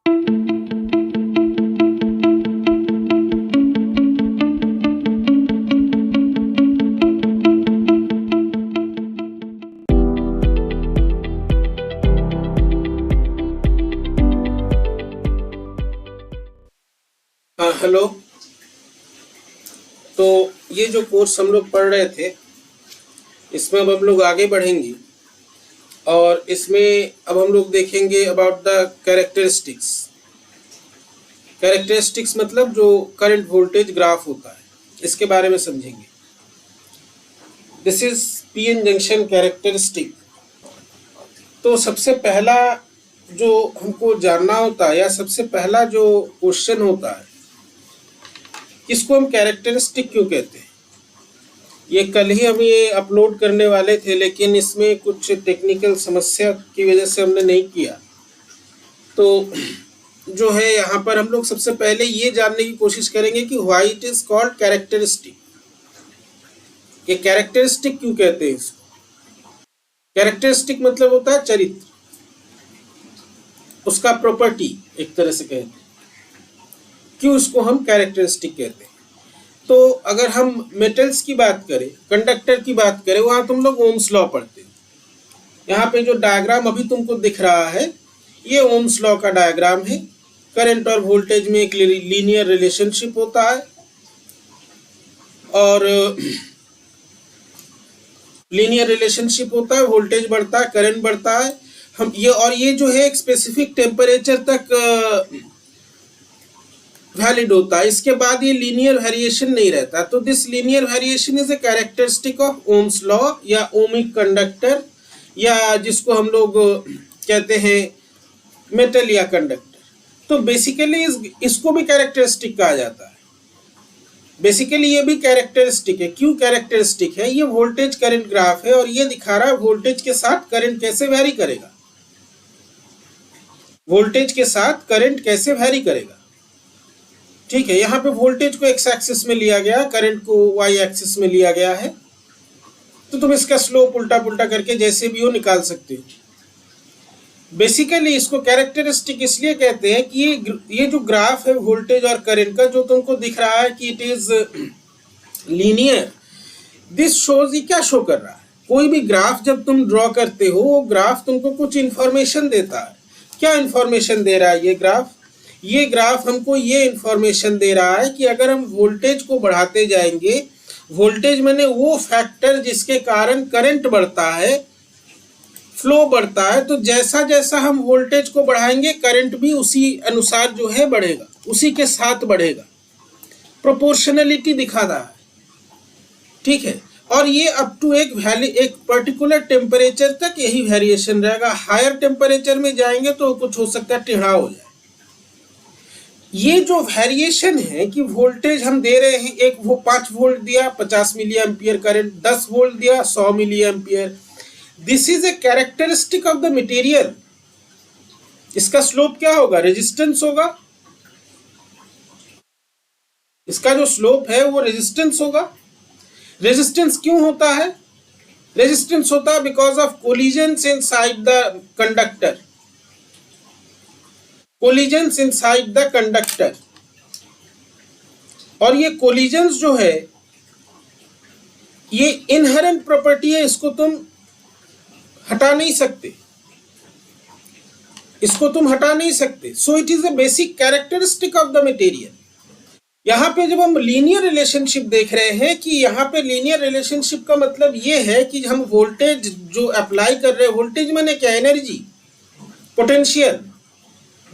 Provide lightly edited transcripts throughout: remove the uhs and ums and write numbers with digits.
Hello. तो ये जो कोर्स हम लोग पढ़ रहे थे, इसमें अब हम लोग आगे बढ़ेंगे और इसमें अब हम लोग देखेंगे अबाउट द कैरेक्टरिस्टिक्स। कैरेक्टरिस्टिक्स मतलब जो करंट वोल्टेज ग्राफ होता है, इसके बारे में समझेंगे। This is PN junction characteristic. तो सबसे पहला जो हमको जानना होता है या सबसे पहला जो क्वेश्चन होता है, इसको हम कैरेक्टरिस्टिक क्यों कहते हैं। ये कल ही हम ये अपलोड करने वाले थे, लेकिन इसमें कुछ टेक्निकल समस्या की वजह से हमने नहीं किया। तो जो है यहाँ पर हम लोग सबसे पहले ये जानने की कोशिश करेंगे कि why it is called characteristic. ये कैरेक्टरिस्टिक क्यों कहते हैं इसको। कैरेक्टरिस्टिक मतलब होता है चरित्र, उसका प्रॉपर्टी एक तरह से कहते हैं। क्यों इसको हम कैरेक्टरिस्टिक कहते हैं। तो अगर हम मेटल्स की बात करें, कंडक्टर की बात करें, वहाँ तुम लोग ओम्स लॉ पढ़ते हैं। यहाँ पे जो डायग्राम अभी तुमको दिख रहा है, ये ओम्स लॉ का डायग्राम है। करंट और वोल्टेज में एक लीनियर रिलेशनशिप होता है और लीनियर रिलेशनशिप होता है, वोल्टेज बढ़ता है, करंट बढ़ता है। हम ये जो है एक स्पेसिफिक टेम्परेचर तक वैलिड होता है। इसके बाद ये लीनियर वेरिएशन नहीं रहता। तो this linear variation is a characteristic of Ohm's law या ओमिक कंडक्टर, या जिसको हम लोग कहते हैं मेटल या कंडक्टर। तो बेसिकली इसको भी कैरेक्टरिस्टिक कहा जाता है। बेसिकली ये भी कैरेक्टरिस्टिक है। क्यों कैरेक्टरिस्टिक है। ये वोल्टेज करंट ग्राफ है और ये दिखा रहा है वोल्टेज के साथ करंट कैसे वेरी करेगा। वोल्टेज के साथ करंट कैसे वेरी करेगा, ठीक है। यहाँ पे वोल्टेज को एक्स एक्सिस में लिया गया, करंट को वाई एक्सिस में लिया गया है। तो तुम इसका स्लोप उल्टा पुल्टा करके जैसे भी हो निकाल सकते हो। बेसिकली इसको कैरेक्टरिस्टिक इसलिए कहते हैं कि ये जो ग्राफ है वोल्टेज और करंट का, जो तुमको दिख रहा है कि it is linear, this shows ये क्या शो कर रहा है। कोई भी ग्राफ जब तुम ड्रॉ करते हो, वो ग्राफ तुमको कुछ इंफॉर्मेशन देता है। क्या इंफॉर्मेशन दे रहा है ये ग्राफ। ये ग्राफ हमको ये इंफॉर्मेशन दे रहा है कि अगर हम वोल्टेज को बढ़ाते जाएंगे, वोल्टेज माने वो फैक्टर जिसके कारण करंट बढ़ता है, फ्लो बढ़ता है, तो जैसा जैसा हम वोल्टेज को बढ़ाएंगे करंट भी उसी अनुसार जो है बढ़ेगा, उसी के साथ बढ़ेगा। प्रोपोर्शनलिटी दिखा रहा है, ठीक है। और ये अप टू एक पर्टिकुलर टेम्परेचर तक यही वेरिएशन रहेगा। हायर टेम्परेचर में जाएंगे तो कुछ हो सकता है टेढ़ा हो जाए। ये जो वेरिएशन है कि वोल्टेज हम दे रहे हैं, एक वो 5 वोल्ट दिया 50 मिली एम्पियर करंट, 10 वोल्ट दिया 100 milliampere. This is a characteristic of the material. इसका स्लोप क्या होगा, रेजिस्टेंस होगा। इसका जो स्लोप है वो रेजिस्टेंस होगा। रेजिस्टेंस क्यों होता है। रेजिस्टेंस होता है because of collisions inside the conductor. Collisions inside the conductor. और ये कोलिजन्स जो है ये इनहेरेंट प्रॉपर्टी है, इसको तुम हटा नहीं सकते, इसको तुम हटा नहीं सकते। So it is a basic characteristic of the material. यहाँ पे जब हम लीनियर रिलेशनशिप देख रहे हैं कि यहाँ पे लीनियर रिलेशनशिप का मतलब ये है कि हम वोल्टेज जो अप्लाई कर रहे हैं, वोल्टेज माने क्या, एनर्जी, पोटेंशियल।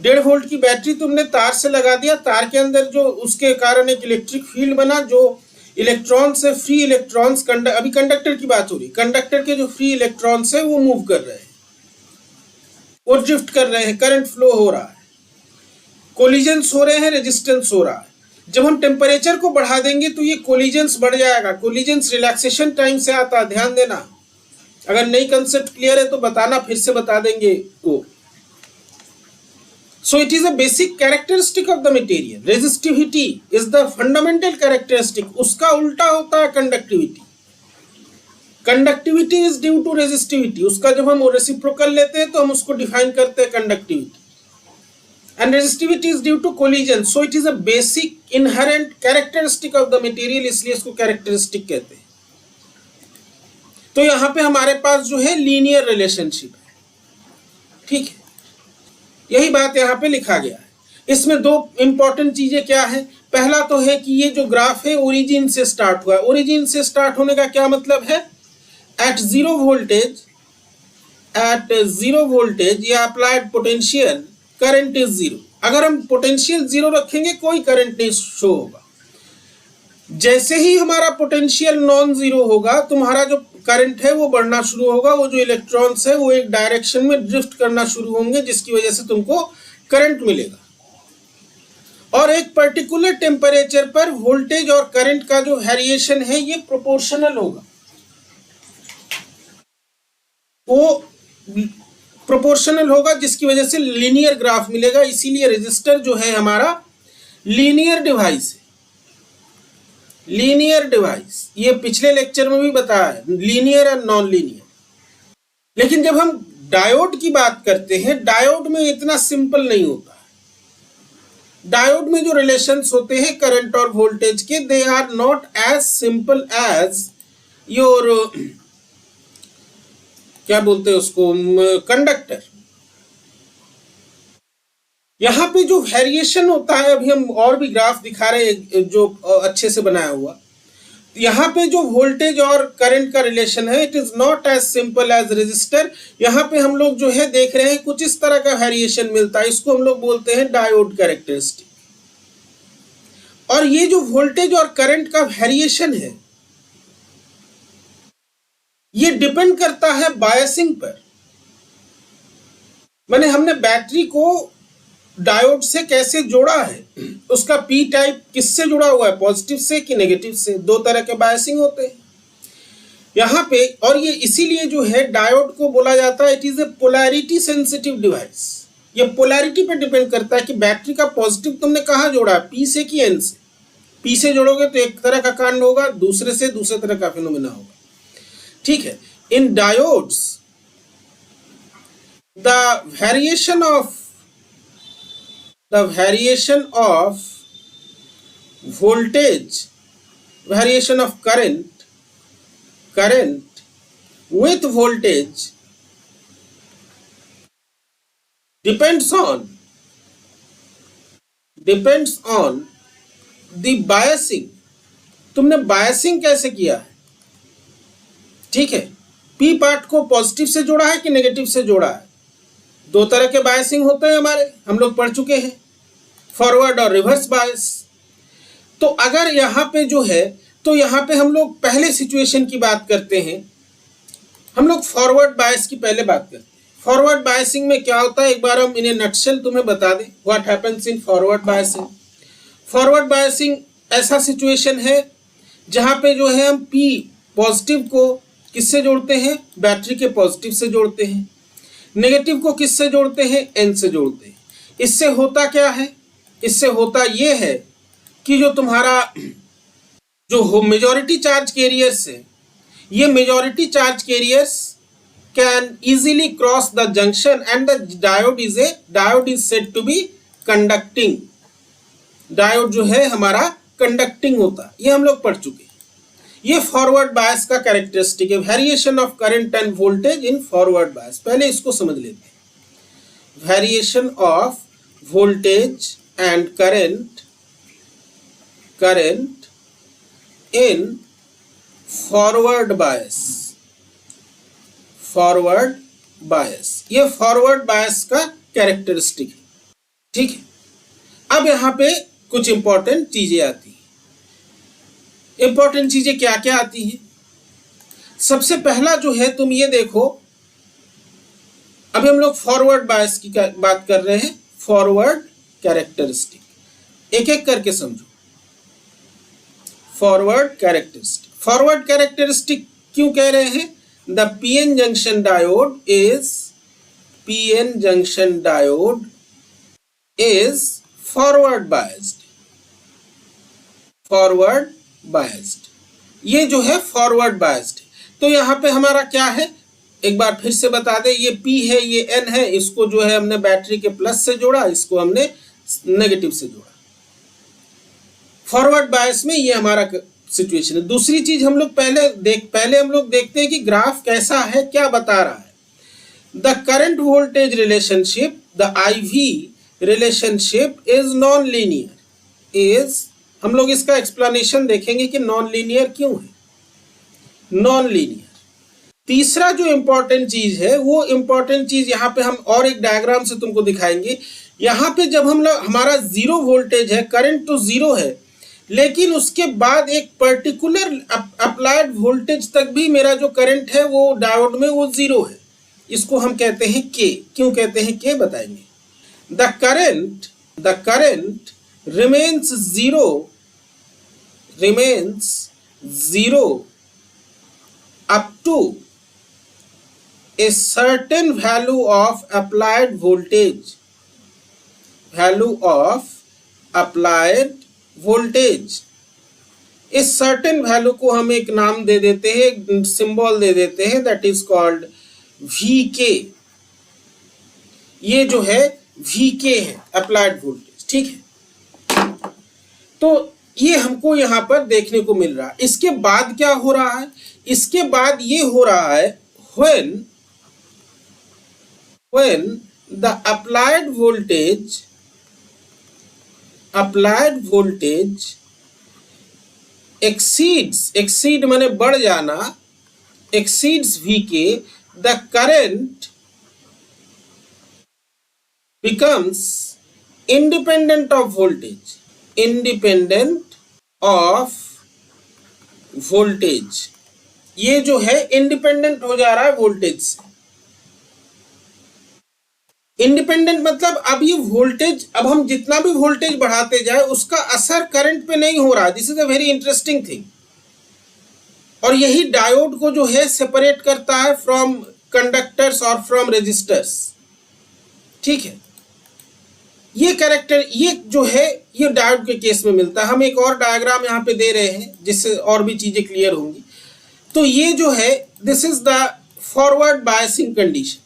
1.5 वोल्ट की बैटरी तुमने तार से लगा दिया, तार के अंदर जो उसके कारण एक इलेक्ट्रिक फील्ड बना, जो इलेक्ट्रॉन से फ्री इलेक्ट्रॉन्स, अभी कंडक्टर की बात हो रही, कंडक्टर के जो फ्री इलेक्ट्रॉन्स है वो मूव कर रहे हैं, वो ड्रिफ्ट कर रहे हैं, करंट फ्लो हो रहा है, कोलिजन्स हो रहे हैं, रेजिस्टेंस हो रहा है। जब हम टेम्परेचर को बढ़ा देंगे तो ये कोलिजन्स बढ़ जाएगा। कोलिजन्स रिलैक्सेशन टाइम से आता है, ध्यान देना। अगर नई कंसेप्ट क्लियर है तो बताना, फिर से बता देंगे वो। So it is a basic characteristic of the material. Resistivity is the fundamental characteristic. उसका उल्टा होता है conductivity. Conductivity is due to resistivity. उसका जब हम रेसिप्रोकल लेते हैं तो हम उसको डिफाइन करते हैं conductivity. and resistivity is due to collision, so it is a basic inherent characteristic of the material, इसलिए इसको characteristic कहते हैं। तो यहाँ पे हमारे पास जो है लीनियर रिलेशनशिप है, ठीक है, यही बात यहाँ पे लिखा गया है। इसमें दो इंपॉर्टेंट चीजें क्या है, पहला तो है कि ये जो ग्राफ है ओरिजिन से स्टार्ट हुआ है। ओरिजिन से स्टार्ट होने का क्या मतलब है, एट जीरो वोल्टेज या applied potential current is zero. अगर हम पोटेंशियल जीरो रखेंगे कोई करंट नहीं शो होगा। जैसे ही हमारा पोटेंशियल नॉन जीरो होगा तुम्हारा जो करंट है वो बढ़ना शुरू होगा, वो जो इलेक्ट्रॉन्स है वो एक डायरेक्शन में ड्रिफ्ट करना शुरू होंगे, जिसकी वजह से तुमको करंट मिलेगा। और एक पर्टिकुलर टेम्परेचर पर वोल्टेज और करंट का जो वेरिएशन है ये प्रोपोर्शनल होगा, वो प्रोपोर्शनल होगा, जिसकी वजह से लीनियर ग्राफ मिलेगा। इसीलिए रेजिस्टर जो है हमारा लीनियर डिवाइस है। लीनियर डिवाइस ये पिछले लेक्चर में भी बताया है, लीनियर और नॉन लीनियर। लेकिन जब हम डायोड की बात करते हैं, डायोड में इतना सिंपल नहीं होता है। डायोड में जो रिलेशंस होते हैं करंट और वोल्टेज के, they are not as simple as your क्या बोलते हैं उसको, कंडक्टर। यहाँ पे जो वेरिएशन होता है, अभी हम और भी ग्राफ दिखा रहे हैं जो अच्छे से बनाया हुआ, यहाँ पे जो वोल्टेज और करंट का रिलेशन है, it is not as simple as resistor. यहाँ पे हम लोग जो है देख रहे हैं कुछ इस तरह का वेरिएशन मिलता है, इसको हम लोग बोलते हैं डायोड कैरेक्टरिस्टिक। और ये जो वोल्टेज और करंट का वेरिएशन है ये डिपेंड करता है बायसिंग पर। माने हमने बैटरी को डायोड से कैसे जोड़ा है, उसका पी टाइप किससे जुड़ा हुआ है, पॉजिटिव से कि नेगेटिव से। दो तरह के बायसिंग होते हैं यहाँ पे। और ये इसीलिए जो है डायोड को बोला जाता है it is a polarity sensitive device. ये पोलैरिटी पे डिपेंड करता है कि बैटरी का पॉजिटिव तुमने कहाँ जोड़ा है, पी से कि एन से। पी से जोड़ोगे तो एक तरह का कांड होगा, दूसरे से दूसरे तरह का फिनोमेना होगा, ठीक है। इन diodes the variation of voltage, variation of current with voltage depends on the biasing। तुमने बायसिंग कैसे किया है, ठीक है। पी पार्ट को पॉजिटिव से जोड़ा है कि नेगेटिव से जोड़ा है। दो तरह के बायसिंग होते हैं हमारे, हम लोग पढ़ चुके हैं, फॉरवर्ड और रिवर्स बायस। तो अगर यहाँ पे जो है, तो यहाँ पे हम लोग पहले सिचुएशन की बात करते हैं। हम लोग फॉरवर्ड बायस की पहले बात करते हैं। फॉरवर्ड बायसिंग में क्या होता है, एक बार हम इन्हें नटशेल तुम्हें बता दें what happens in forward biasing. Forward biasing ऐसा सिचुएशन है जहाँ पे जो है हम पी पॉजिटिव को किससे जोड़ते हैं, बैटरी के पॉजिटिव से जोड़ते हैं। नेगेटिव को किससे जोड़ते हैं, एन से जोड़ते हैं। इससे होता क्या है, इससे होता ये है कि जो तुम्हारा जो मेजॉरिटी चार्ज कैरियर्स है, ये majority charge carriers can easily cross the junction and the diode is said to be conducting. Diode जो है हमारा कंडक्टिंग होता, ये हम लोग पढ़ चुके हैं। ये फॉरवर्ड बायस का कैरेक्टरिस्टिक है, variation of current end voltage in forward bias. पहले इसको समझ लेते हैं, variation of voltage and current in forward bias. Forward bias ये फॉरवर्ड बायस का कैरेक्टरिस्टिक है, ठीक है। अब यहाँ पे कुछ इंपॉर्टेंट चीजें आती हैं। इंपॉर्टेंट चीजें क्या क्या आती हैं, सबसे पहला जो है तुम ये देखो, अभी हम लोग फॉरवर्ड बायस की बात कर रहे हैं। फॉरवर्ड कैरेक्टरिस्टिक एक एक करके समझो। फॉरवर्ड कैरेक्टरिस्टिक क्यों कह रहे हैं, the PN junction diode is forward biased. ये जो है फॉरवर्ड बायस्ड। तो यहाँ पे हमारा क्या है, एक बार फिर से बता दें, ये P है, ये N है, इसको जो है हमने बैटरी के प्लस से जोड़ा, इसको हमने नेगेटिव से जोड़ा। फॉरवर्ड बायस में ये हमारा सिचुएशन है। दूसरी चीज हम लोग पहले हम लोग देखते हैं कि ग्राफ कैसा है, क्या बता रहा है। The current voltage relationship, the IV relationship is non linear. हम लोग इसका एक्सप्लेनेशन देखेंगे कि नॉन लीनियर क्यों है, नॉन लीनियर। तीसरा जो इंपॉर्टेंट चीज है, वो इंपॉर्टेंट चीज यहाँ पे हम और एक डायग्राम से तुमको दिखाएंगे। यहाँ पे जब हम लोग, हमारा जीरो वोल्टेज है, करंट तो जीरो है, लेकिन उसके बाद एक पर्टिकुलर अप्लाइड वोल्टेज तक भी मेरा जो करंट है वो डायोड में वो जीरो है। इसको हम कहते हैं के। क्यों कहते हैं के, बताएंगे। The current remains zero up to a certain value of applied voltage, इस सर्टेन वैल्यू को हम एक नाम दे देते हैं, एक सिंबल दे देते हैं, दैट इज कॉल्ड VK। ये जो है VK है, अप्लाइड वोल्टेज, ठीक है। तो ये हमको यहां पर देखने को मिल रहा है। इसके बाद क्या हो रहा है, इसके बाद ये हो रहा है when the applied voltage exceed माने बढ़ जाना, exceeds VK, the current becomes independent of voltage, ये जो है इंडिपेंडेंट हो जा रहा है वोल्टेज से। इंडिपेंडेंट मतलब अब ये वोल्टेज, अब हम जितना भी वोल्टेज बढ़ाते जाए उसका असर करंट पे नहीं हो रहा। This is a very interesting thing. और यही डायोड को जो है सेपरेट करता है फ्रॉम कंडक्टर्स और फ्रॉम रेजिस्टर्स, ठीक है। ये कैरेक्टर, ये जो है, ये डायोड के केस में मिलता है। हम एक और डायग्राम यहाँ पे दे रहे हैं जिससे और भी चीजें क्लियर होंगी। तो ये जो है, this is the forward biasing condition,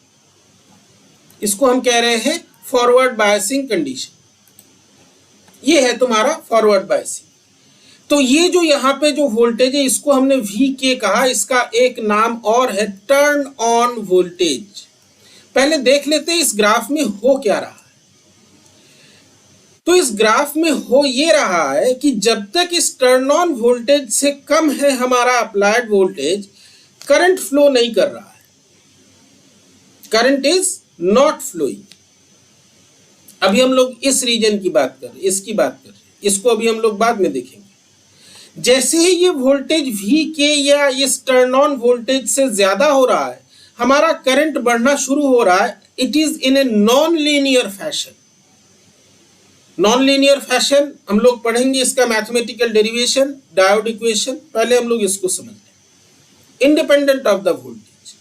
इसको हम कह रहे हैं फॉरवर्ड बायसिंग कंडीशन। ये है तुम्हारा फॉरवर्ड बायसिंग। तो ये जो यहाँ पे जो वोल्टेज है, इसको हमने VK कहा, इसका एक नाम और है टर्न ऑन वोल्टेज। पहले देख लेते हैं इस ग्राफ में हो क्या रहा है। तो इस ग्राफ में हो ये रहा है कि जब तक इस टर्न ऑन वोल्टेज से कम है हमारा अप्लाइड वोल्टेज, करंट फ्लो नहीं कर रहा है, करंट इज नॉट फ्लोइंग। अभी हम लोग इस रीजन की बात कर रहे हैं, इसकी बात कर रहे हैं, इसको अभी हम लोग बाद में देखेंगे। जैसे ही ये वोल्टेज VK या इस टर्न ऑन वोल्टेज से ज्यादा हो रहा है, हमारा करंट बढ़ना शुरू हो रहा है। It is in a non linear fashion. Non linear fashion हम लोग पढ़ेंगे, इसका मैथमेटिकल डेरिवेशन, डायोड इक्वेशन। पहले हम लोग इसको समझ लें। Independent of the voltage,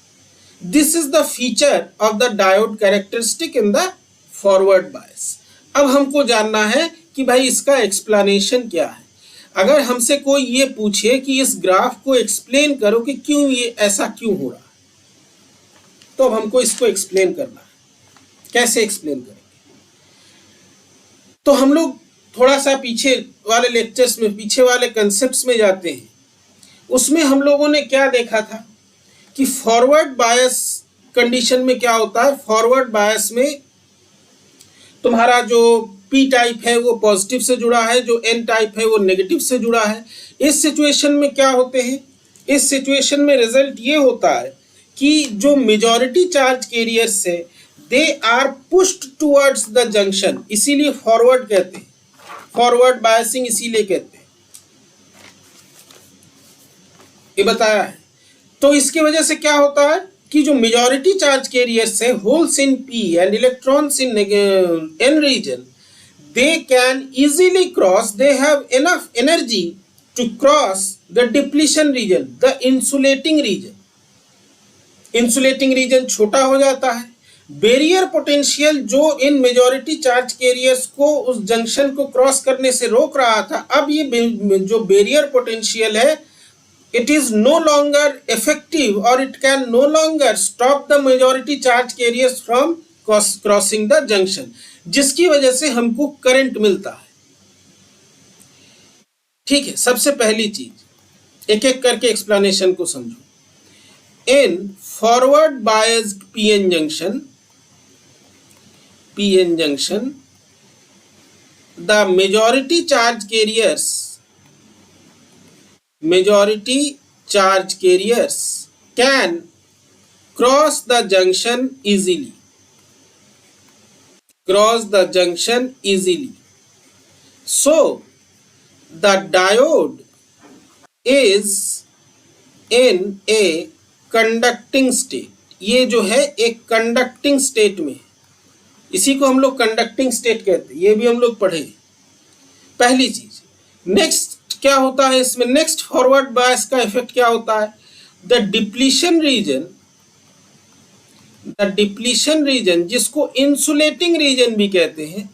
this is the feature of the diode characteristic in the forward bias. अब हमको जानना है कि भाई इसका एक्सप्लेनेशन क्या है। अगर हमसे कोई ये पूछे कि इस ग्राफ को एक्सप्लेन करो कि क्यों ये ऐसा क्यों हो रहा है, तो अब हमको इसको एक्सप्लेन करना है। कैसे एक्सप्लेन करेंगे? तो हम लोग थोड़ा सा पीछे वाले लेक्चर्स में, पीछे वाले कंसेप्ट्स में जाते हैं। उसमें हम लोगों ने क्या देखा था कि फॉरवर्ड बायस कंडीशन में क्या होता है। फॉरवर्ड बायस में तुम्हारा जो P टाइप है वो पॉजिटिव से जुड़ा है, जो N टाइप है वो नेगेटिव से जुड़ा है। इस सिचुएशन में क्या होते हैं, इस सिचुएशन में रिजल्ट ये होता है कि जो मेजॉरिटी चार्ज कैरियर्स है, they are pushed towards the junction, इसीलिए फॉरवर्ड कहते हैं, फॉरवर्ड बायसिंग इसीलिए कहते हैं, ये बताया है। तो इसकी वजह से क्या होता है कि जो मेजॉरिटी चार्ज कैरियर्स है, holes in P and electrons in N region, they can easily cross, they have enough energy to cross the depletion region, the insulating region. Insulating region छोटा हो जाता है। बैरियर पोटेंशियल जो इन majority charge carriers को उस junction को cross करने से रोक रहा था, अब ये जो बैरियर पोटेंशियल है it is no longer effective or it can no longer stop the majority charge carriers from crossing the junction, जिसकी वजह से हमको करंट मिलता है। ठीक है, सबसे पहली चीज एक एक करके एक्सप्लेनेशन को समझो। In forward biased PN junction the majority charge carriers can cross the junction easily, so the diode is in a conducting state। ये जो है एक कंडक्टिंग स्टेट में, इसी को हम लोग कंडक्टिंग स्टेट कहते हैं, ये भी हम लोग पढ़े। पहली चीज। नेक्स्ट क्या होता है इसमें, नेक्स्ट फॉरवर्ड बायस का इफेक्ट क्या होता है, द डिप्लीशन रीजन जिसको इंसुलेटिंग रीजन भी कहते हैं,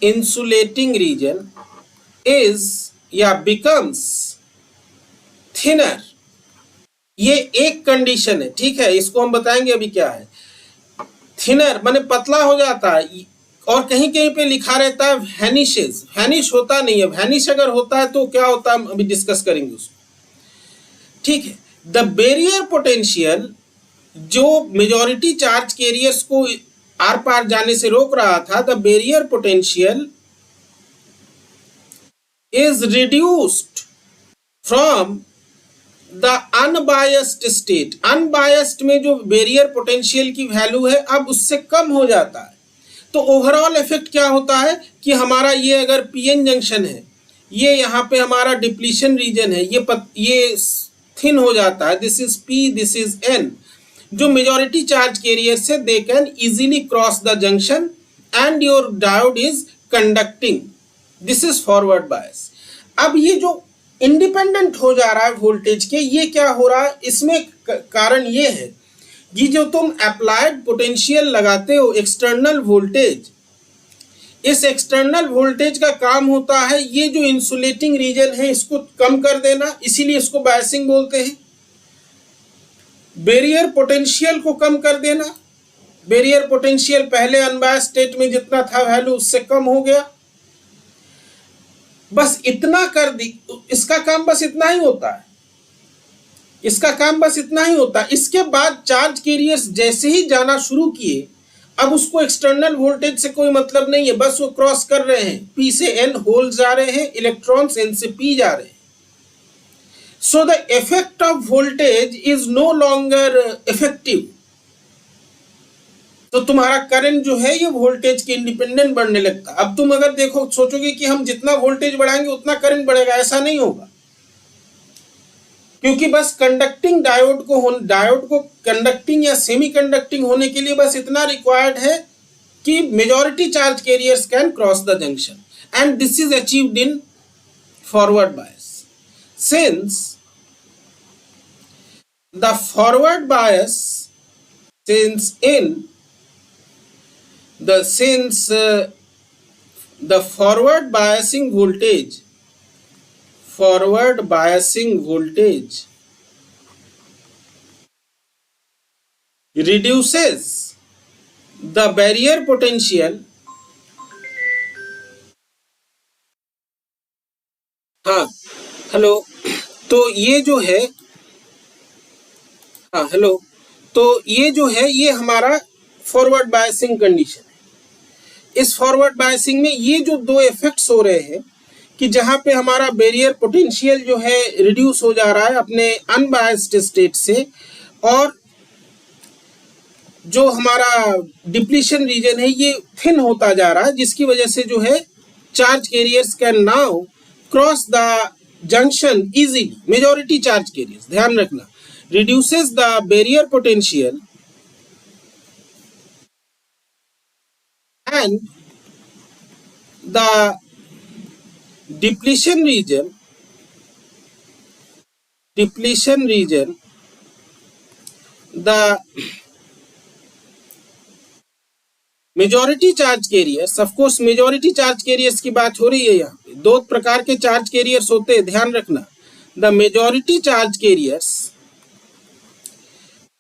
इंसुलेटिंग रीजन इज या बिकम्स थिनर। ये एक कंडीशन है, ठीक है, इसको हम बताएंगे अभी क्या है। थिनर माने पतला हो जाता है, और कहीं कहीं पे लिखा रहता है वैनिशेस, वैनिश होता नहीं है। वैनिश अगर होता है तो क्या होता है अभी डिस्कस करेंगे उसको, ठीक है। द बैरियर पोटेंशियल जो मेजॉरिटी चार्ज कैरियर्स को आर पार जाने से रोक रहा था, the barrier potential is reduced from the unbiased state. Unbiased में जो बैरियर पोटेंशियल की वैल्यू है अब उससे कम हो जाता है। तो ओवरऑल इफेक्ट क्या होता है कि हमारा ये अगर पीएन जंक्शन है, ये यहाँ पे हमारा डिप्लीशन रीजन है, ये थिन हो जाता है। This is P, this is an. जो मेजॉरिटी चार्ज कैरियर से they can easily cross the junction and your diode is conducting. This is forward bias. अब ये जो इंडिपेंडेंट हो जा रहा है वोल्टेज के, ये क्या हो रहा है, इसमें कारण ये है कि जो तुम अप्लाइड पोटेंशियल लगाते हो एक्सटर्नल वोल्टेज, इस एक्सटर्नल वोल्टेज का काम होता है ये जो इंसुलेटिंग रीजन है इसको कम कर देना, इसीलिए इसको बायसिंग बोलते हैं। बैरियर पोटेंशियल को कम कर देना, बैरियर पोटेंशियल पहले अनबायस्ड स्टेट में जितना था वैल्यू उससे कम हो गया, बस इतना कर दी। इसका काम बस इतना ही होता है, इसका काम बस इतना ही होता है। इसके बाद चार्ज कैरियर्स जैसे ही जाना शुरू किए, अब उसको एक्सटर्नल वोल्टेज से कोई मतलब नहीं है, बस वो क्रॉस कर रहे हैं, पी से एन होल्स जा रहे हैं, इलेक्ट्रॉन्स एन से पी जा रहे हैं। So the effect of voltage is no longer effective. तो तुम्हारा करंट जो है ये वोल्टेज के इंडिपेंडेंट बढ़ने लगता। अब तुम अगर देखो सोचोगे कि हम जितना वोल्टेज बढ़ाएंगे उतना करंट बढ़ेगा, ऐसा नहीं होगा, क्योंकि बस कंडक्टिंग डायोड को कंडक्टिंग या सेमी कंडक्टिंग होने के लिए बस इतना रिक्वायर्ड है कि majority charge carriers can cross the junction, and this is achieved in forward bias. Since the forward bias the forward biasing voltage reduces the barrier potential। हाँ हेलो, तो ये जो है, हाँ हेलो, तो ये जो है ये हमारा फॉरवर्ड बायसिंग कंडीशन है। इस फॉरवर्ड बायसिंग में ये जो दो इफेक्ट्स हो रहे हैं कि जहां पे हमारा बैरियर पोटेंशियल जो है रिड्यूस हो जा रहा है अपने अनबायस्ड स्टेट से, और जो हमारा डिप्लीशन रीजन है ये थिन होता जा रहा है, जिसकी वजह से जो है charge carriers can now cross the junction easily. Majority charge carriers, ध्यान रखना, reduces the barrier potential and the depletion region the majority charge carriers, of course majority charge carriers की बात हो रही है। यहाँ पे दो प्रकार के चार्ज कैरियर्स होते हैं, ध्यान रखना। the majority charge carriers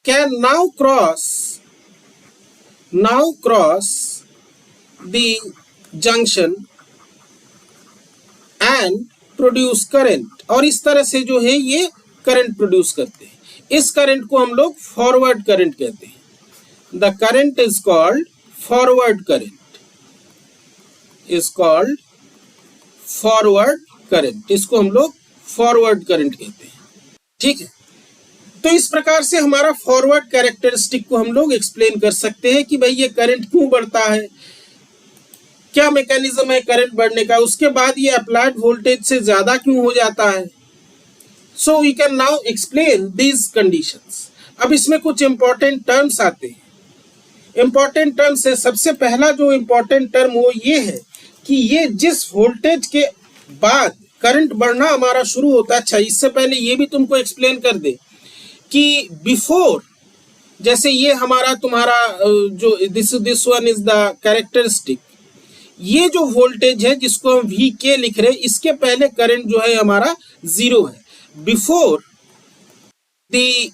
can now cross the junction and produce current, और इस तरह से जो है ये करंट प्रोड्यूस करते हैं। इस करंट को हम लोग फॉरवर्ड करंट कहते हैं। The current is called forward current, इसको हम लोग फॉरवर्ड करंट कहते हैं। ठीक है, तो इस प्रकार से हमारा फॉरवर्ड कैरेक्टरिस्टिक को हम लोग एक्सप्लेन कर सकते हैं कि भाई ये करंट क्यों बढ़ता है, क्या मैकेनिज्म है करंट बढ़ने का, उसके बाद ये अप्लाइड वोल्टेज से ज्यादा क्यों हो जाता है। So we can now explain these conditions. अब इसमें कुछ इंपॉर्टेंट टर्म्स आते हैं। इंपॉर्टेंट टर्म्स है, सबसे पहला जो इंपॉर्टेंट टर्म वो ये है कि ये जिस वोल्टेज के बाद करंट बढ़ना हमारा शुरू होता है। अच्छा, इससे पहले ये भी तुमको एक्सप्लेन कर दे कि बिफोर, जैसे ये हमारा तुम्हारा जो this one is the characteristic, ये जो वोल्टेज है जिसको हम VK लिख रहे हैं, इसके पहले करंट जो है हमारा 0 है। Before the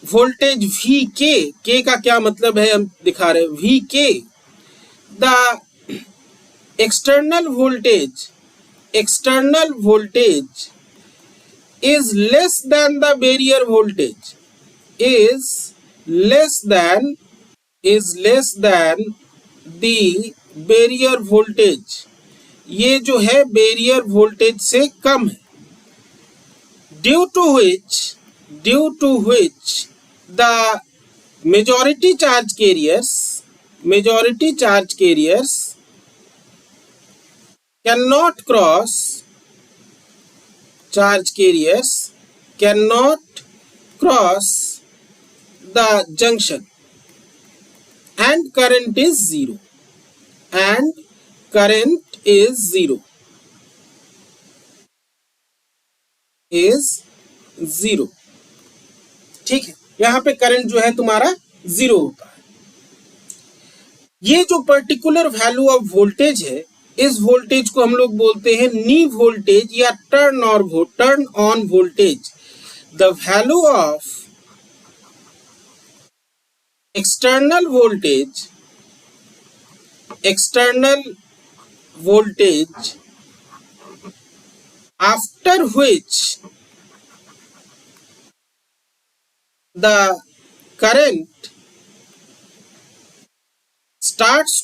voltage VK, K का क्या मतलब है हम दिखा रहे हैं, VK the external voltage is less than the barrier voltage, is less than the barrier voltage, ये जो है बैरियर वोल्टेज से कम है। Due to which the majority charge carriers cannot cross the junction and current is zero, ठीक है, यहां पे करंट जो है तुम्हारा 0 होता है। ये जो पर्टिकुलर वैल्यू ऑफ वोल्टेज है, इस वोल्टेज को हम लोग बोलते हैं नी वोल्टेज या turn on voltage. The value of external voltage after which the current starts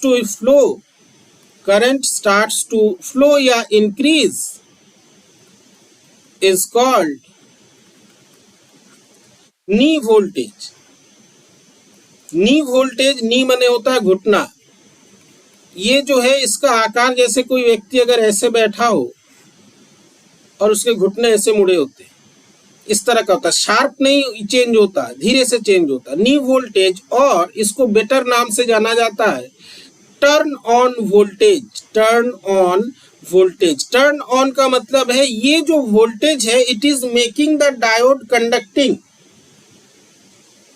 to flow या increase is called knee voltage। नी माने होता है घुटना। ये जो है इसका आकार, जैसे कोई व्यक्ति अगर ऐसे बैठा हो और उसके घुटने ऐसे मुड़े होते हैं, इस तरह का होता है। शार्प नहीं चेंज होता, धीरे से चेंज होता। नी वोल्टेज, और इसको बेटर नाम से जाना जाता है turn on voltage. Turn on का मतलब है ये जो वोल्टेज है, it is making the diode conducting.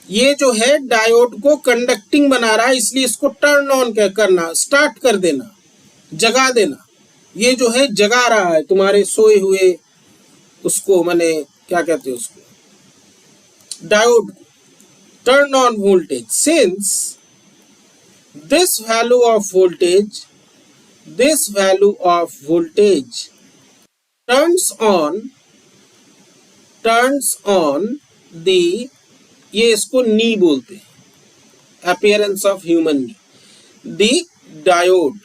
ये जो है डायोड को कंडक्टिंग बना रहा है, इसलिए इसको टर्न ऑन करना, स्टार्ट कर देना, जगा देना। ये जो है जगा रहा है तुम्हारे सोए हुए उसको, माने क्या कहते हैं उसको, diode. Turn on voltage, since this value of voltage turns on the, ये इसको नी बोलते हैं, appearance of human knee, the diode.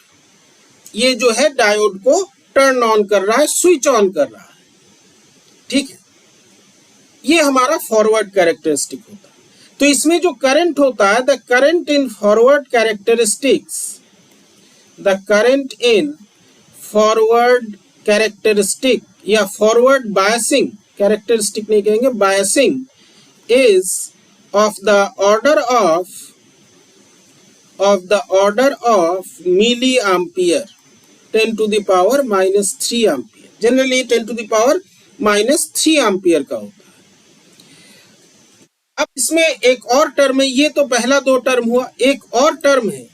ये जो है डायोड को टर्न ऑन कर रहा है, स्विच ऑन कर रहा है। ठीक है, ये हमारा फॉरवर्ड कैरेक्टरिस्टिक होता है। तो इसमें जो करंट होता है, the current in forward characteristic या फॉरवर्ड बायसिंग, कैरेक्टरिस्टिक नहीं कहेंगे, biasing is of the order of milliampere 10 to the power -3 ampere. Generally 10 to the power -3 ampere का होता है। अब इसमें एक और टर्म है, ये तो पहला 2 टर्म हुआ, एक और टर्म है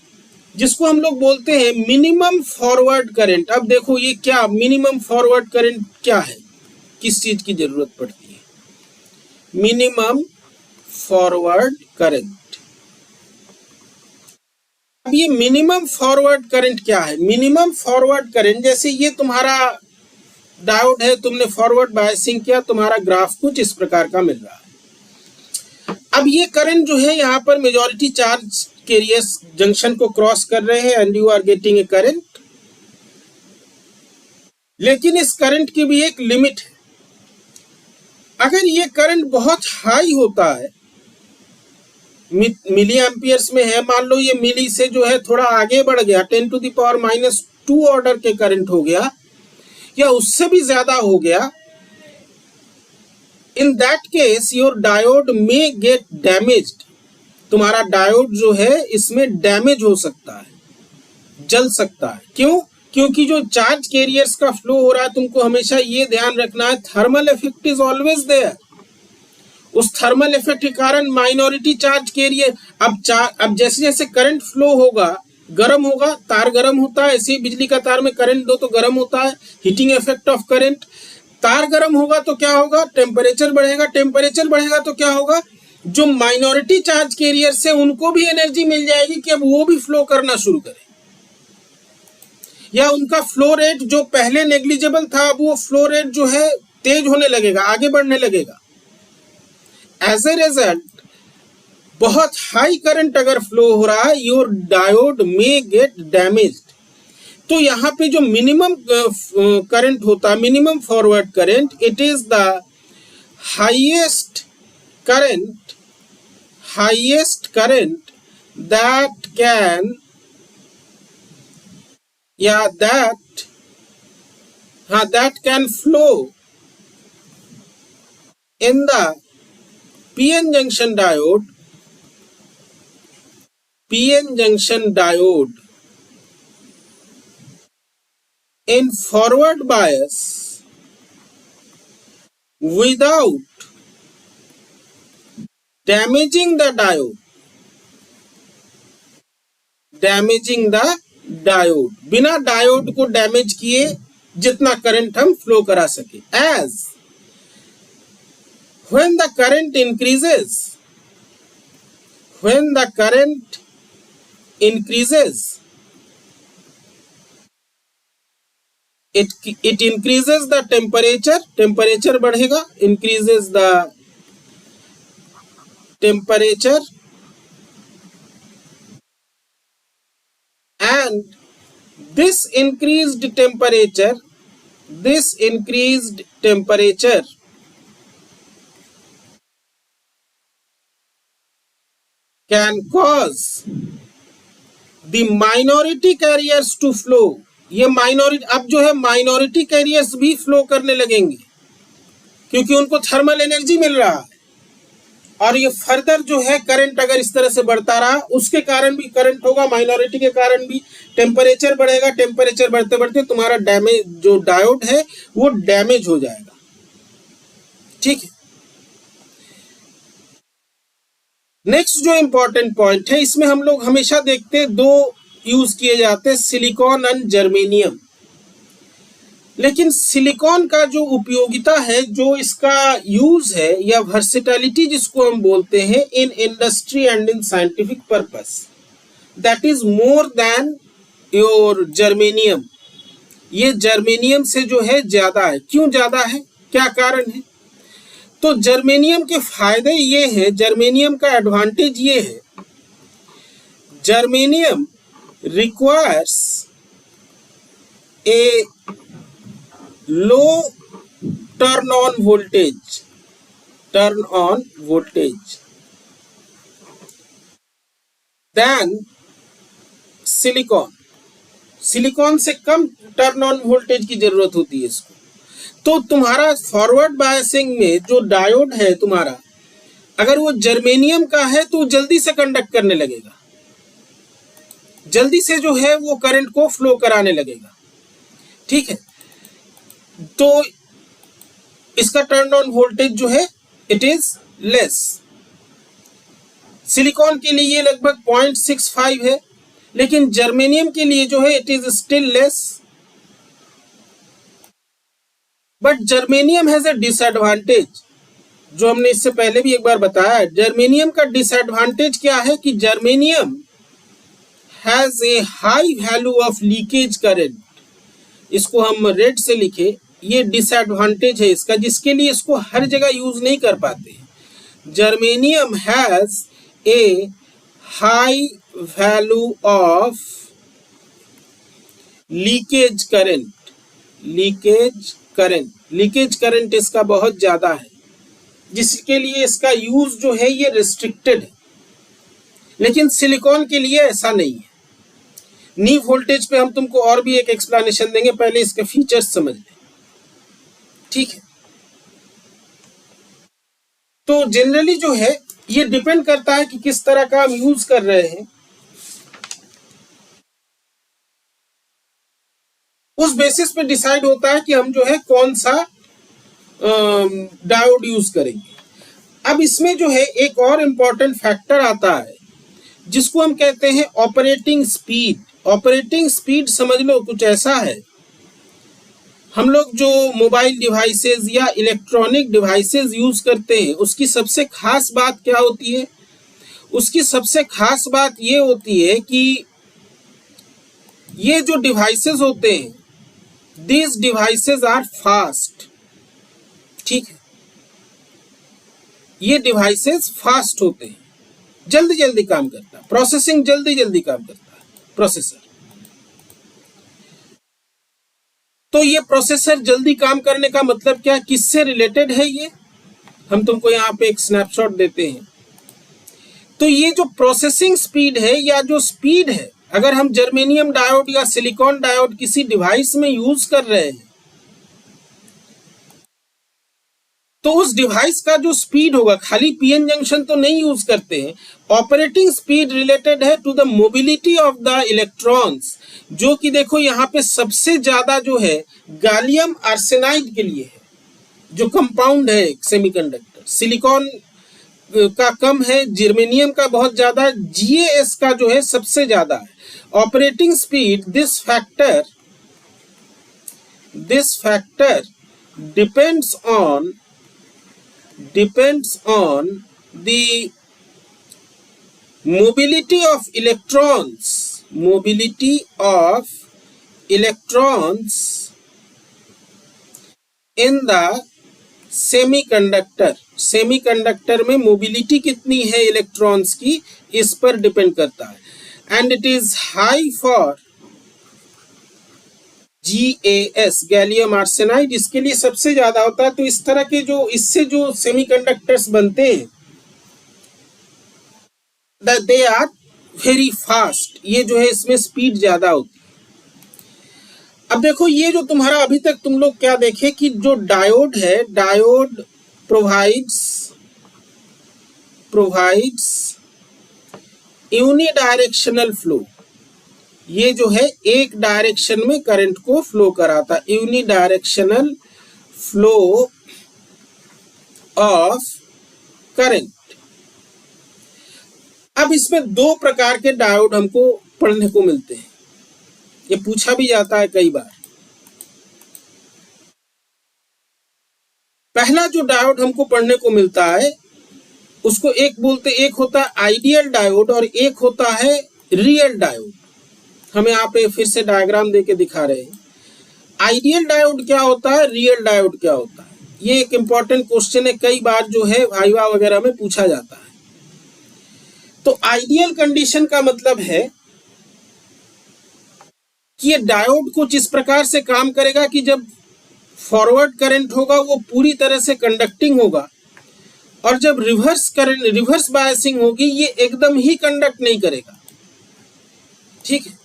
जिसको हम लोग बोलते हैं मिनिमम फॉरवर्ड करंट। अब देखो ये क्या मिनिमम फॉरवर्ड करंट क्या है, किस चीज की जरूरत पड़ती है? Minimum forward current. अब ये मिनिमम फॉरवर्ड करंट क्या है? मिनिमम फॉरवर्ड करंट, जैसे ये तुम्हारा डायोड है, तुमने फॉरवर्ड बायसिंग किया, तुम्हारा ग्राफ कुछ इस प्रकार का मिल रहा है। अब ये करंट जो है यहाँ पर मेजॉरिटी चार्ज कैरियर्स जंक्शन को क्रॉस कर रहे हैं and you are getting a current. लेकिन इस करंट की भी एक लिमिट है। अगर ये करंट बहुत हाई होता है, मिली एम्पियर्स में है, मान लो ये मिली से जो है थोड़ा आगे बढ़ गया, 10⁻⁻² ऑर्डर के करंट हो गया या उससे भी ज्यादा हो गया, in that case your diode में गेट डैमेज्ड। तुम्हारा डायोड जो है इसमें डैमेज हो सकता है, जल सकता है। क्यों? क्योंकि जो चार्ज कैरियर्स का फ्लो हो रहा है, तुमको हमेशा ये ध्यान रखना है, thermal effect is always there. उस थर्मल इफेक्ट के कारण माइनॉरिटी चार्ज कैरियर, अब जैसे जैसे करंट फ्लो होगा, गर्म होगा, तार गर्म होता है, ऐसे ही बिजली का तार में करंट दो तो गर्म होता है, हीटिंग इफेक्ट ऑफ करंट। तार गर्म होगा तो क्या होगा? टेम्परेचर बढ़ेगा, टेम्परेचर बढ़ेगा तो क्या होगा? जो माइनॉरिटी चार्ज कैरियर से उनको भी एनर्जी मिल जाएगी कि अब वो भी फ्लो करना शुरू करें, या उनका फ्लो रेट जो पहले नेग्लिजिबल था, अब वो फ्लो रेट जो है तेज होने लगेगा, आगे बढ़ने लगेगा। एज ए रिजल्ट बहुत हाई करंट अगर फ्लो हो रहा है, योर डायोड में गेट डैमेज्ड। तो यहाँ पे जो मिनिमम करंट होता है, minimum forward current, it is the highest current that can, that can flow in the PN junction diode in forward bias without damaging the diode, बिना diode को damage किए जितना करंट हम फ्लो करा सके। As when the current increases, it increases the temperature बढ़ेगा, increases the temperature, and this increased temperature can cause the minority carriers to flow। ये minority, अब जो है माइनॉरिटी कैरियर्स भी फ्लो करने लगेंगे क्योंकि उनको थर्मल एनर्जी मिल रहा है। और ये फर्दर जो है करंट अगर इस तरह से बढ़ता रहा, उसके कारण भी करंट होगा, माइनॉरिटी के कारण भी टेम्परेचर बढ़ेगा, टेम्परेचर बढ़ते बढ़ते तुम्हारा डैमेज, जो डायोड है वो डैमेज हो जाएगा। ठीक है। नेक्स्ट जो इंपॉर्टेंट पॉइंट है, इसमें हम लोग हमेशा देखते हैं दो यूज किए जाते हैं, सिलिकॉन एंड जर्मेनियम। लेकिन सिलिकॉन का जो उपयोगिता है, जो इसका यूज है या वर्सेटिलिटी जिसको हम बोलते हैं in industry and in scientific purpose, that is more than your germanium. ये जर्मेनियम से जो है ज्यादा है। क्यों ज्यादा है, क्या कारण है? तो जर्मेनियम के फायदे ये हैं, जर्मेनियम का एडवांटेज ये है, germanium requires a low turn on voltage than silicon से कम टर्न ऑन वोल्टेज की जरूरत होती है इसको। तो तुम्हारा फॉरवर्ड बायसिंग में जो डायोड है तुम्हारा, अगर वो जर्मेनियम का है तो जल्दी से कंडक्ट करने लगेगा, जल्दी से जो है वो करंट को फ्लो कराने लगेगा। ठीक है। तो इसका टर्न ऑन वोल्टेज जो है इट इज लेस। सिलिकॉन के लिए ये लगभग 0.65 है, लेकिन जर्मेनियम के लिए जो है it is still less. But germanium has a disadvantage, जो हमने इससे पहले भी एक बार बताया। जर्मेनियम का डिसएडवांटेज क्या है कि germanium has a high value of leakage current. इसको हम रेड से लिखे, ये डिसएडवांटेज है इसका, जिसके लिए इसको हर जगह यूज नहीं कर पाते। Germanium has a high value of leakage current, leakage current इसका बहुत ज्यादा है, जिसके लिए इसका यूज जो है ये रिस्ट्रिक्टेड है। लेकिन सिलिकॉन के लिए ऐसा नहीं है। नी वोल्टेज पे हम तुमको और भी एक एक्सप्लेनेशन देंगे, पहले इसके फीचर्स समझ लें, ठीक है। तो जनरली जो है ये डिपेंड करता है कि किस तरह का हम यूज कर रहे हैं, उस बेसिस पे डिसाइड होता है कि हम जो है कौन सा डायोड यूज करेंगे। अब इसमें जो है एक और इम्पॉर्टेंट फैक्टर आता है जिसको हम कहते हैं ऑपरेटिंग स्पीड। ऑपरेटिंग स्पीड समझ लो कुछ ऐसा है, हम लोग जो मोबाइल डिवाइसेस या इलेक्ट्रॉनिक डिवाइसेस यूज करते हैं उसकी सबसे खास बात क्या होती है? उसकी सबसे खास बात ये होती है कि ये जो डिवाइसेस होते हैं, these devices are fast, ठीक है, ये डिवाइसेस फास्ट होते हैं, जल्दी जल्दी काम करता है, प्रोसेसिंग जल्दी जल्दी काम करता है प्रोसेसर। तो ये प्रोसेसर जल्दी काम करने का मतलब क्या, किससे रिलेटेड है ये, हम तुमको यहाँ पे एक स्नैपशॉट देते हैं। तो ये जो प्रोसेसिंग स्पीड है या जो स्पीड है, अगर हम जर्मेनियम डायोड या सिलिकॉन डायोड किसी डिवाइस में यूज कर रहे हैं तो उस डिवाइस का जो स्पीड होगा, खाली पीएन जंक्शन तो नहीं यूज करते हैं, ऑपरेटिंग स्पीड रिलेटेड है to the mobility of the electrons, जो कि देखो यहाँ पे सबसे ज्यादा जो है गैलियम आर्सेनाइड के लिए है, जो कंपाउंड है सेमीकंडक्टर। सिलिकॉन का कम है, जर्मेनियम का बहुत ज्यादा, जीएएस का जो है सबसे ज्यादा है। Operating speed, this factor depends on the mobility of electrons in the semiconductor में मोबिलिटी कितनी है इलेक्ट्रॉन्स की, इस पर डिपेंड करता है। And it is high for GaS, gallium arsenide, इसके लिए सबसे ज्यादा होता है। तो इस तरह के जो इससे जो सेमीकंडक्टर्स बनते हैं दे आर वेरी फास्ट, ये जो है इसमें स्पीड ज्यादा होती है। अब देखो ये जो तुम्हारा अभी तक तुम लोग क्या देखे कि जो डायोड है, डायोड प्रोवाइड्स यूनिडायरेक्शनल फ्लो, ये जो है एक डायरेक्शन में करंट को फ्लो कराता है, यूनिडायरेक्शनल फ्लो ऑफ करंट। अब इसमें दो प्रकार के डायोड हमको पढ़ने को मिलते हैं, ये पूछा भी जाता है कई बार। पहला जो डायोड हमको पढ़ने को मिलता है उसको एक बोलते, एक होता है आइडियल डायोड और एक होता है रियल डायोड। हम यहाँ पे फिर से डायग्राम देके दिखा रहे हैं। आइडियल डायोड क्या होता है, रियल डायोड क्या होता है, ये एक इंपॉर्टेंट क्वेश्चन है, कई बार जो है वाइवा वगैरह में पूछा जाता है। तो आइडियल कंडीशन का मतलब है कि ये डायोड कुछ इस प्रकार से काम करेगा कि जब फॉरवर्ड करंट होगा वो पूरी तरह से कंडक्टिंग होगा, और जब रिवर्स बायसिंग होगी ये एकदम ही कंडक्ट नहीं करेगा, ठीक है।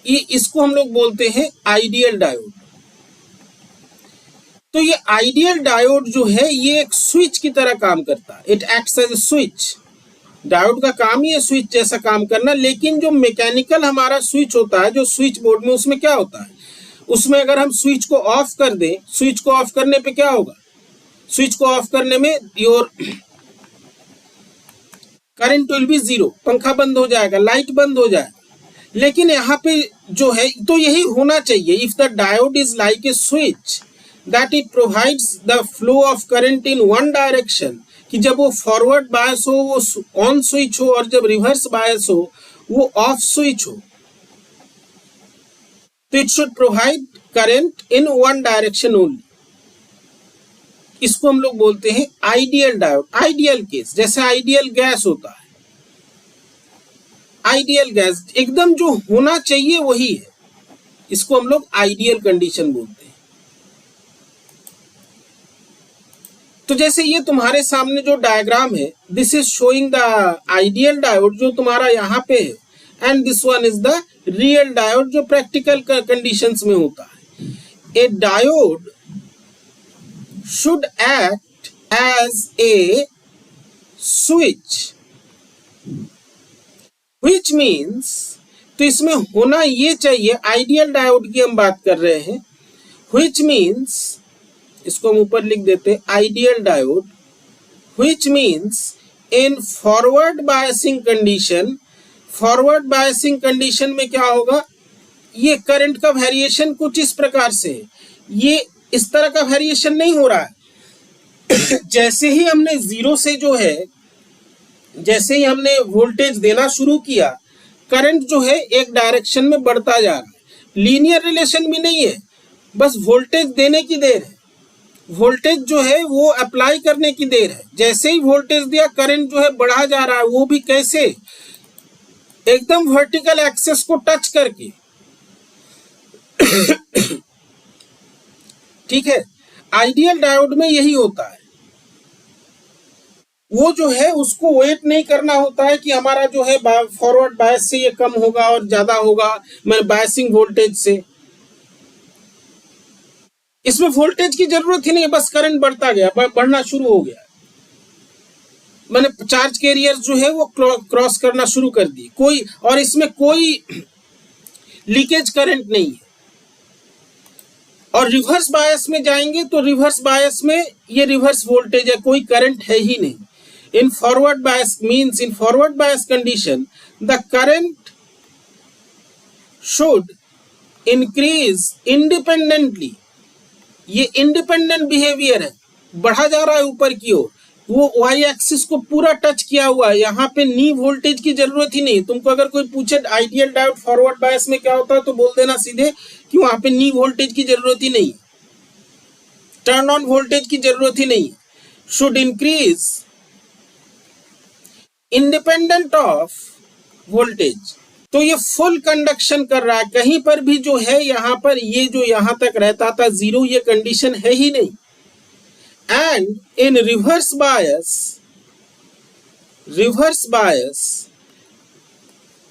ये इसको हम लोग बोलते हैं आइडियल डायोड। तो ये आइडियल डायोड जो है ये एक स्विच की तरह काम करता है, it acts as a switch. Diode का काम ही है स्विच जैसा काम करना, लेकिन जो मैकेनिकल हमारा स्विच होता है, जो स्विच बोर्ड में, उसमें क्या होता है, उसमें अगर हम स्विच को ऑफ कर दें, स्विच को ऑफ करने पे क्या होगा, स्विच को ऑफ करने में your current will be zero, पंखा बंद हो जाएगा, लाइट बंद हो जाएगा। लेकिन यहाँ पे जो है तो यही होना चाहिए, if the diode is like a switch, that it provides the flow of current in one direction, कि जब वो फॉरवर्ड बायस हो वो ऑन स्विच हो और जब रिवर्स बायस हो वो ऑफ स्विच हो, तो it should provide current in one direction only. इसको हम लोग बोलते हैं आइडियल डायोड। आइडियल केस, जैसे आइडियल गैस होता है, आइडियल गैस एकदम जो होना चाहिए वही है, इसको हम लोग आइडियल कंडीशन बोलते हैं। तो जैसे ये तुम्हारे सामने जो डायग्राम है, this is showing the ideal diode जो तुम्हारा यहाँ पे है, and this one is the real diode जो प्रैक्टिकल कंडीशंस में होता है। ए diode should act as a switch, which means, तो इसमें होना ये चाहिए, आइडियल डायोड की हम बात कर रहे हैं, which means, इसको हम ऊपर लिख देते हैं ideal diode, which means in forward biasing condition, forward biasing condition में क्या होगा, ये करंट का वेरिएशन कुछ इस प्रकार से है, ये इस तरह का वेरिएशन नहीं हो रहा है। जैसे ही हमने जीरो से जो है, जैसे ही हमने वोल्टेज देना शुरू किया, करंट जो है एक डायरेक्शन में बढ़ता जा रहा है। लीनियर रिलेशन भी नहीं है, बस वोल्टेज देने की देर है, वोल्टेज जो है वो अप्लाई करने की देर है। जैसे ही वोल्टेज दिया करंट जो है बढ़ा जा रहा है, वो भी कैसे, एकदम वर्टिकल एक्सेस को टच करके। ठीक है, आइडियल डायोड में यही होता है, वो जो है उसको वेट नहीं करना होता है कि हमारा जो है फॉरवर्ड बायस से ये कम होगा और ज्यादा होगा, मैं बायसिंग वोल्टेज से, इसमें वोल्टेज की जरूरत ही नहीं, बस करंट बढ़ता गया, बढ़ना शुरू हो गया, मैंने चार्ज कैरियर जो है वो क्रॉस करना शुरू कर दी, कोई, और इसमें कोई लीकेज करंट नहीं है। और रिवर्स बायस में जाएंगे तो रिवर्स बायस में ये रिवर्स वोल्टेज है, कोई करंट है ही नहीं। In forward bias means, in forward bias condition the current should increase independently, ये इंडिपेंडेंट बिहेवियर है, बढ़ा जा रहा है ऊपर की ओर, वो वाई एक्सिस को पूरा टच किया हुआ है, यहाँ पे नी वोल्टेज की जरूरत ही नहीं। तुमको अगर कोई पूछे आइडियल डायोड फॉरवर्ड बायस में क्या होता है तो बोल देना सीधे कि वहां पे नी वोल्टेज की जरूरत ही नहीं, टर्न ऑन वोल्टेज की जरूरत ही नहीं। Should increase independent of voltage, तो ये फुल कंडक्शन कर रहा है, कहीं पर भी जो है यहाँ पर ये जो यहाँ तक रहता था जीरो, ये कंडीशन है ही नहीं। And in reverse bias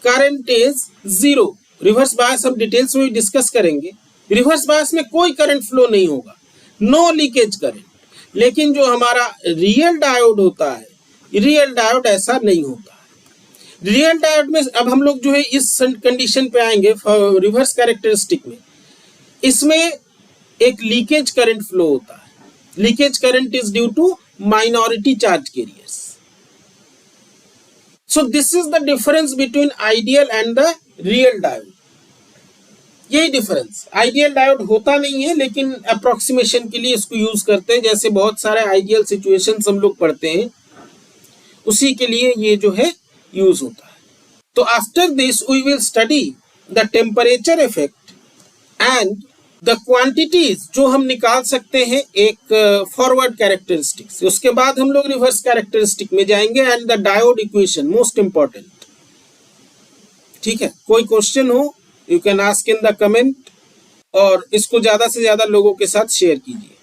current is zero। Reverse bias हम डिटेल्स में भी डिस्कस करेंगे। रिवर्स बायस में कोई करंट फ्लो नहीं होगा, नो लीकेज करंट। लेकिन जो हमारा रियल डायोड होता है, रियल डायोड ऐसा नहीं होता है। रियल डायोड में अब हम लोग जो है इस कंडीशन पे आएंगे, रिवर्स कैरेक्टरिस्टिक में, इसमें एक लीकेज करंट फ्लो होता है। Leakage current is due to minority charge carriers. So this is the difference between ideal and the real diode. यही डिफरेंस, आइडियल डायोड होता नहीं है लेकिन अप्रोक्सीमेशन के लिए इसको यूज करते हैं, जैसे बहुत सारे आइडियल सिचुएशंस हम लोग पढ़ते हैं, उसी के लिए ये जो है यूज होता है। तो after this we will study the temperature effect and the quantities जो हम निकाल सकते हैं एक फॉरवर्ड कैरेक्टरिस्टिक से। उसके बाद हम लोग रिवर्स कैरेक्टरिस्टिक में जाएंगे and the diode equation, most important. ठीक है, कोई क्वेश्चन हो you can ask in the comment, और इसको ज्यादा से ज्यादा लोगों के साथ शेयर कीजिए।